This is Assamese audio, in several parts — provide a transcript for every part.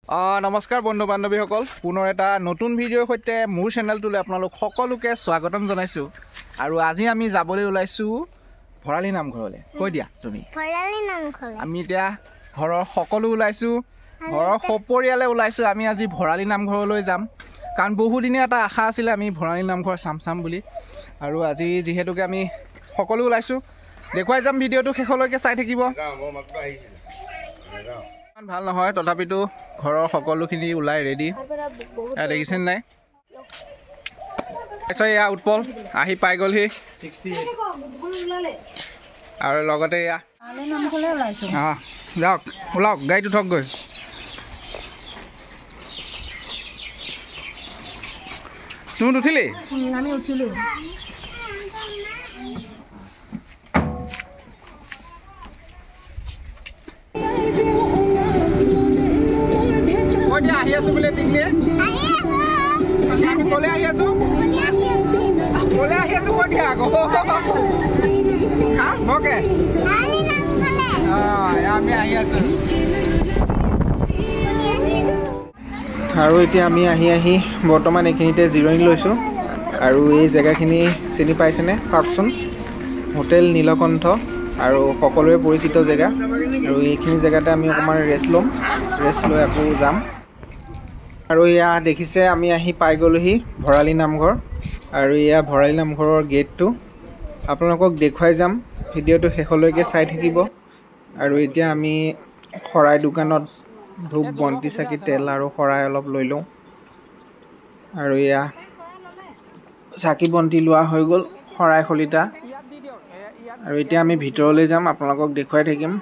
নমস্কাৰ বন্ধু বান্ধৱীসকল, পুনৰ এটা নতুন ভিডিঅ'ৰ সৈতে মোৰ চেনেলটোলৈ আপোনালোক সকলোকে স্বাগতম জনাইছোঁ। আৰু আজি আমি যাবলৈ ওলাইছোঁ ভৰালী নামঘৰলৈ। কৈ দিয়া তুমি। ভৰালী নামঘৰ। আমি এতিয়া ঘৰৰ সকলো ওলাইছোঁ, ঘৰৰ সপৰিয়ালে ওলাইছোঁ। আমি আজি ভৰালী নামঘৰলৈ যাম, কাৰণ বহুদিনীয়া এটা আশা আছিলে আমি ভৰালী নামঘৰ চাম বুলি। আৰু আজি যিহেতুকে আমি সকলো ওলাইছোঁ, দেখুৱাই যাম। ভিডিঅ'টো শেষলৈকে চাই থাকিব। ভাল নহয়, তথাপিতো ঘৰৰ সকলোখিনি ওলাই ৰেডি। দেখিছেনে নাই? এয়া উৎপল আহি পাই গ'লহি, আৰু লগতে এয়া যাওক, ওলাওক, গাড়ীত উঠক গৈ। তুমি উঠিলি? আমি উঠিলোঁ। আহি আছো বোলে টিকলি, কলে আহি আছো, কলে আহি আছো, কৈ দিয়া আকৌ ভকে আমি আহি আছো। আৰু এতিয়া আমি আহি বৰ্তমান এইখিনিতে জিৰণি লৈছোঁ। আৰু এই জেগাখিনি চিনি পাইছেনে? চাওকচোন, হোটেল নীলকণ্ঠ, আৰু সকলোৰে পৰিচিত জেগা। আৰু এইখিনি জেগাতে আমি অকণমান ৰেষ্ট ল'ম, ৰেষ্ট লৈ আকৌ যাম। আৰু এয়া দেখিছে, আমি আহি পাই গ'লোহি ভৰালী নামঘৰ। আৰু এয়া ভৰালী নামঘৰৰ গেটটো আপোনালোকক দেখুৱাই যাম। ভিডিঅ'টো শেষলৈকে চাই থাকিব। আৰু এতিয়া আমি শৰাই দোকানত ধূপ, বন্তি, চাকি, তেল আৰু শৰাই অলপ লৈ লওঁ। আৰু এয়া চাকি বন্তি লোৱা হৈ গ'ল, শৰাই খলিতা। আৰু এতিয়া আমি ভিতৰলৈ যাম, আপোনালোকক দেখুৱাই থাকিম।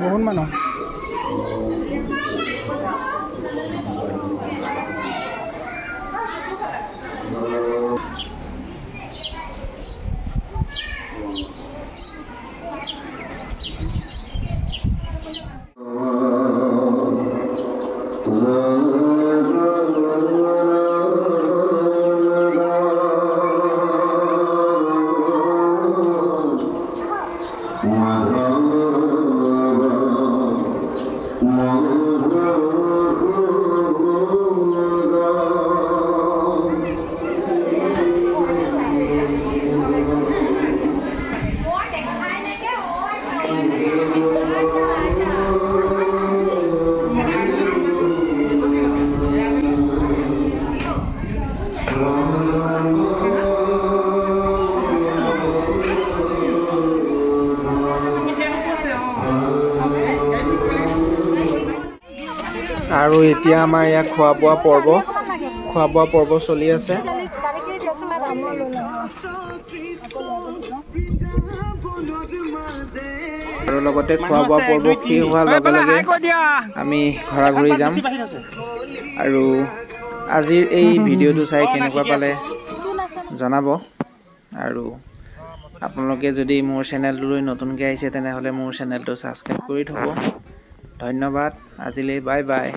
বহুত মানুহ। আৰু এতিয়া আমাৰ ইয়াত খোৱা বোৱা পৰ্ব চলি আছে। আৰু লগতে খোৱা বোৱা পৰ্ব শেষ হোৱাৰ লগে লগে আমি ঘূৰি যাম। আৰু আজিৰ এই ভিডিঅ'টো চাই কেনেকুৱা পালে জনাব। আৰু আপোনালোকে যদি মোৰ চেনেলটোলৈ নতুনকৈ আহিছে, তেনেহ'লে মোৰ চেনেলটো ছাবস্ক্ৰাইব কৰি থ'ব। ধন্যবাদ। আজিলৈ বাই বাই।